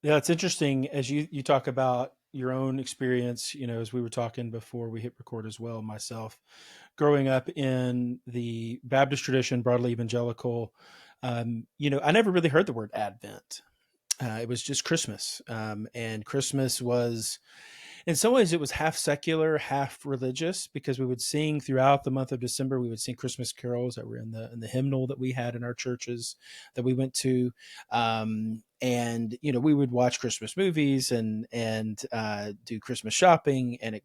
Yeah, it's interesting as you talk about your own experience, as we were talking before we hit record as well, myself growing up in the Baptist tradition, broadly evangelical, I never really heard the word Advent. It was just Christmas. And Christmas was, in some ways, it was half secular, half religious, because we would sing throughout the month of December. We would sing Christmas carols that were in the hymnal that we had in our churches that we went to, and we would watch Christmas movies and do Christmas shopping and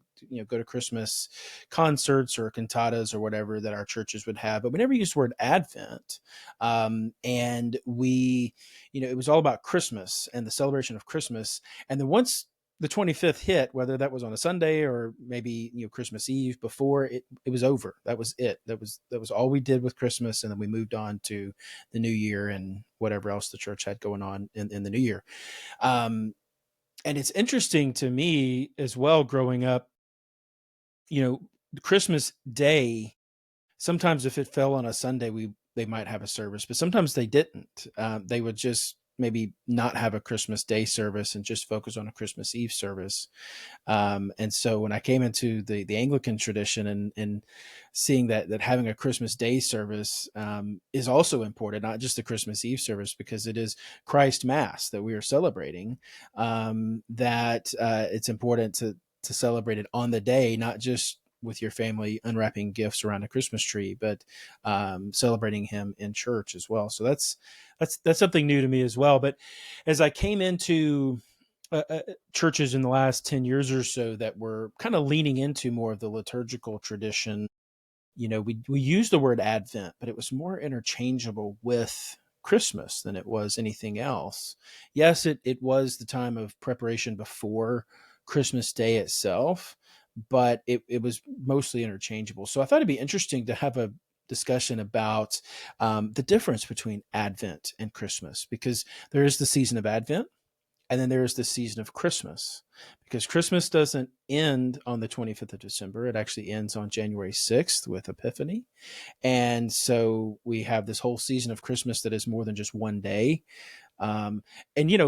go to Christmas concerts or cantatas or whatever that our churches would have. But we never used the word Advent, and it was all about Christmas and the celebration of Christmas. And then once the 25th hit, whether that was on a Sunday or maybe Christmas Eve, before it was over. That was it. That was all we did with Christmas, and then we moved on to the New Year and whatever else the church had going on in the New Year. And it's interesting to me as well, growing up, Christmas Day. Sometimes if it fell on a Sunday, they might have a service, but sometimes they didn't. They would just maybe not have a Christmas Day service and just focus on a Christmas Eve service. And so when I came into the Anglican tradition and seeing that having a Christmas Day service is also important, not just the Christmas Eve service, because it is Christ Mass that we are celebrating, that it's important to celebrate it on the day, not just with your family unwrapping gifts around a Christmas tree, but celebrating him in church as well. So that's something new to me as well. But as I came into churches in the last 10 years or so that were kind of leaning into more of the liturgical tradition, we use the word Advent, but it was more interchangeable with Christmas than it was anything else. Yes, it was the time of preparation before Christmas Day itself, but it was mostly interchangeable. So I thought it'd be interesting to have a discussion about the difference between Advent and Christmas, because there is the season of Advent, and then there's the season of Christmas, because Christmas doesn't end on the 25th of December. It actually ends on January 6th with Epiphany. And so we have this whole season of Christmas that is more than just one day. And,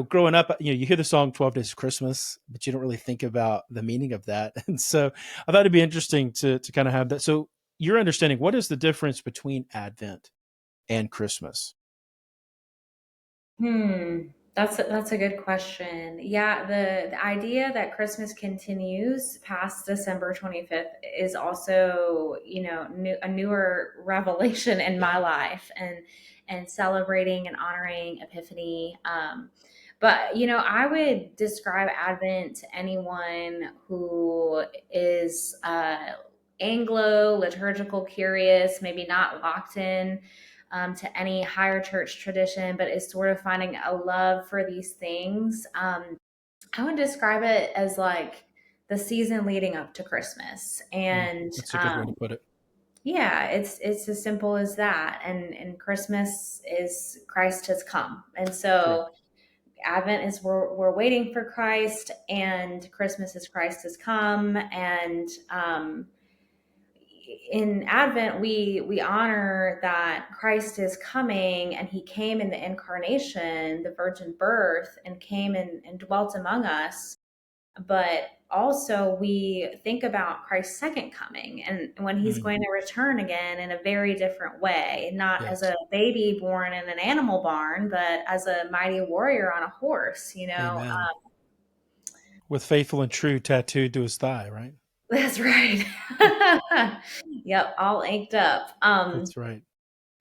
growing up, you hear the song 12 Days of Christmas, but you don't really think about the meaning of that. And so I thought it'd be interesting to kind of have that. So your understanding, what is the difference between Advent and Christmas? That's a good question. Yeah, the idea that Christmas continues past December 25th is also, a newer revelation in my life, and celebrating and honoring Epiphany. But I would describe Advent to anyone who is Anglo liturgical curious, maybe not locked in to any higher church tradition, but is sort of finding a love for these things. I would describe it as like the season leading up to Christmas, and That's a good way to put it. yeah, it's as simple as that. And Christmas is Christ has come, and True. so Advent is we're waiting for Christ, and Christmas is Christ has come, and in Advent we honor that Christ is coming, and he came in the incarnation, the virgin birth, and came and dwelt among us. But also we think about Christ's second coming, and when he's Mm, going to return again in a very different way, not as yes. a baby born in an animal barn, but as a mighty warrior on a horse. Amen. With faithful and true tattooed to his thigh, right? That's right. Yep, all inked up. That's right.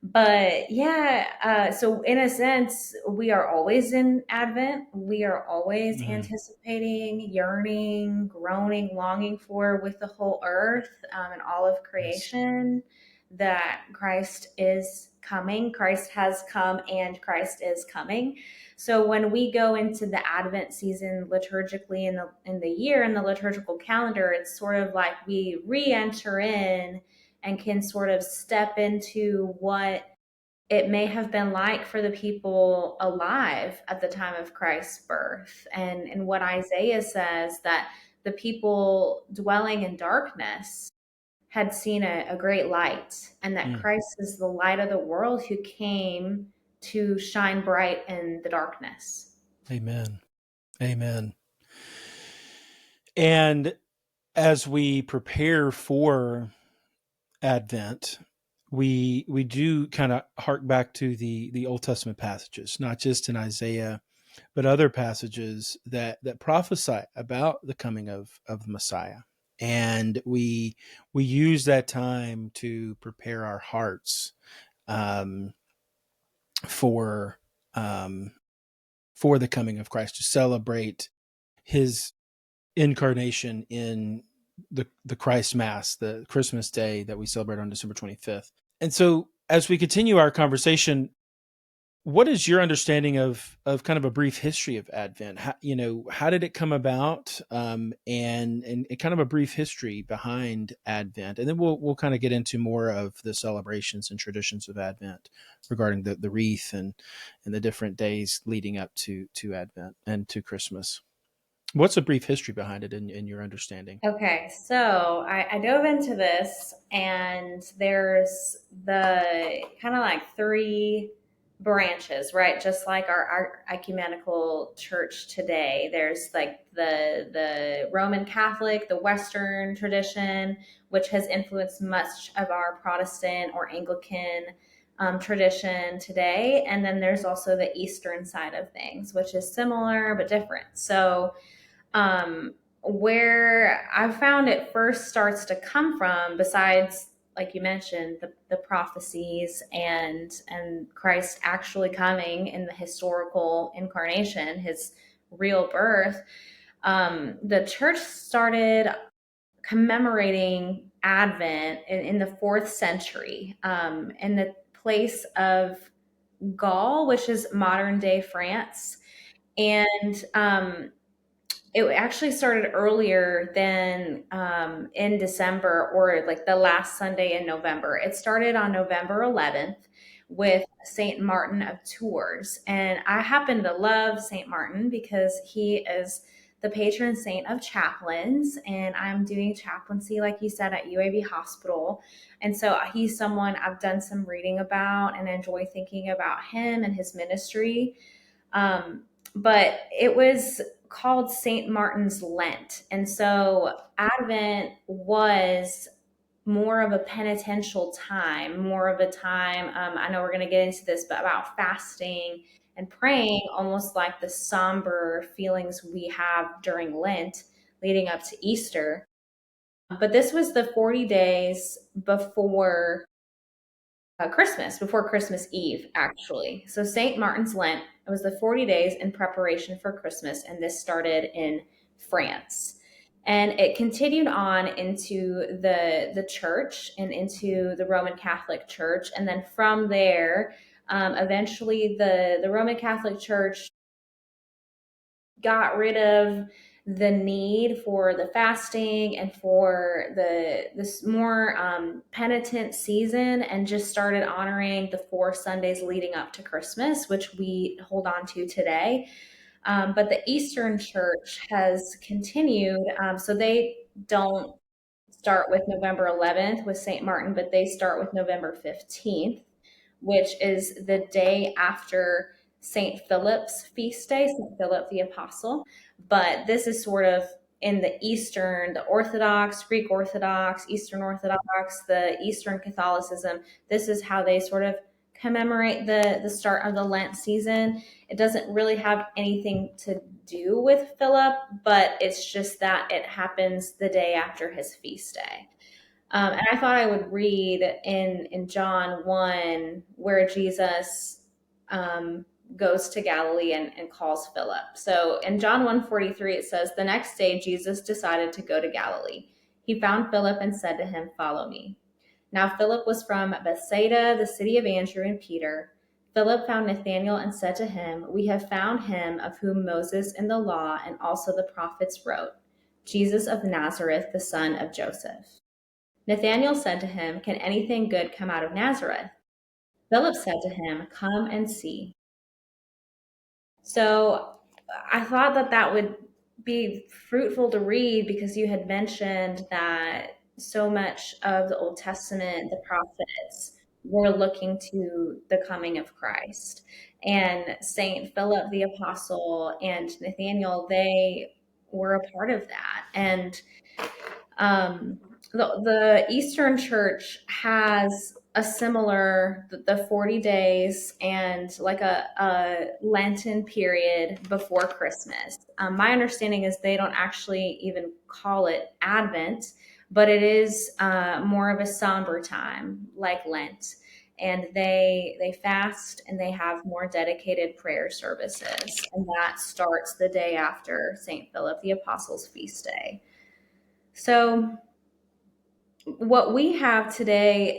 But yeah, so in a sense, we are always in Advent. We are always Mm, anticipating, yearning, groaning, longing for with the whole earth and all of yes. creation that Christ is coming. Christ has come and Christ is coming. So when we go into the Advent season liturgically in the year in the liturgical calendar, it's sort of like we re-enter in and can sort of step into what it may have been like for the people alive at the time of Christ's birth. And what Isaiah says, that the people dwelling in darkness had seen a great light, and that Mm, Christ is the light of the world who came to shine bright in the darkness. amen. Amen. And as we prepare for Advent, we do kind of hark back to the Old Testament passages, not just in Isaiah, but other passages that prophesy about the coming of the Messiah. And we use that time to prepare our hearts um, for um, for the coming of Christ, to celebrate His incarnation in the Christ Mass, the Christmas Day that we celebrate on December 25th. And so, as we continue our conversation, what is your understanding of kind of a brief history of Advent? How did it come about, and kind of a brief history behind Advent, and then we'll kind of get into more of the celebrations and traditions of Advent regarding the wreath and the different days leading up to Advent and to Christmas. What's a brief history behind it in your understanding? Okay, so I dove into this, and there's the kind of like three branches, right? Just like our ecumenical church today. There's like the Roman Catholic, the Western tradition, which has influenced much of our Protestant or Anglican tradition today. And then there's also the Eastern side of things, which is similar but different. So where I found it first starts to come from, besides like you mentioned, the prophecies and Christ actually coming in the historical incarnation, his real birth, the church started commemorating Advent in the fourth century, in the place of Gaul, which is modern day France. And it actually started earlier than in December, or like the last Sunday in November. It started on November 11th with Saint Martin of Tours. And I happen to love Saint Martin because he is the patron saint of chaplains. And I'm doing chaplaincy, like you said, at UAB Hospital. And so he's someone I've done some reading about and enjoy thinking about him and his ministry. But it was called St. Martin's Lent. And so Advent was more of a penitential time, more of a time, I know we're going to get into this, but about fasting and praying, almost like the somber feelings we have during Lent leading up to Easter. But this was the 40 days before Christmas Eve, actually. So St. Martin's Lent, it was the 40 days in preparation for Christmas, and this started in France. And it continued on into the church and into the Roman Catholic Church. And then from there, eventually the Roman Catholic Church got rid of the need for the fasting and for this more penitent season, and just started honoring the 4 Sundays leading up to Christmas, which we hold on to today. But the Eastern Church has continued, so they don't start with November 11th with St. Martin, but they start with November 15th, which is the day after St. Philip's feast day, St. Philip the Apostle. But this is sort of in the Eastern, the Orthodox, Greek Orthodox, Eastern Orthodox, the Eastern Catholicism. This is how they sort of commemorate the start of the Lent season. It doesn't really have anything to do with Philip, but it's just that it happens the day after his feast day. And I thought I would read in John 1 where Jesus goes to Galilee and calls Philip. So in John 1:43, it says, "The next day Jesus decided to go to Galilee. He found Philip and said to him, 'Follow me.' Now Philip was from Bethsaida, the city of Andrew and Peter. Philip found Nathanael and said to him, 'We have found him of whom Moses in the law and also the prophets wrote, Jesus of Nazareth, the son of Joseph.' Nathanael said to him, 'Can anything good come out of Nazareth?' Philip said to him, 'Come and see.'" So I thought that would be fruitful to read, because you had mentioned that so much of the Old Testament, the prophets, we're looking to the coming of Christ. And Saint Philip the Apostle and Nathaniel, they were a part of that. And um, the Eastern Church has a similar, the 40 days and like a Lenten period before Christmas. My understanding is they don't actually even call it Advent, but it is more of a somber time like Lent. And they fast and they have more dedicated prayer services. And that starts the day after St. Philip the Apostle's feast day. So what we have today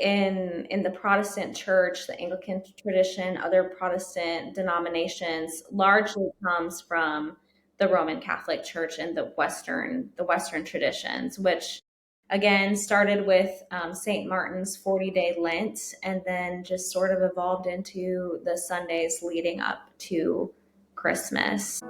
in the Protestant church, the Anglican tradition, other Protestant denominations largely comes from the Roman Catholic Church and the Western traditions, which again started with St. Martin's 40-day Lent and then just sort of evolved into the Sundays leading up to Christmas.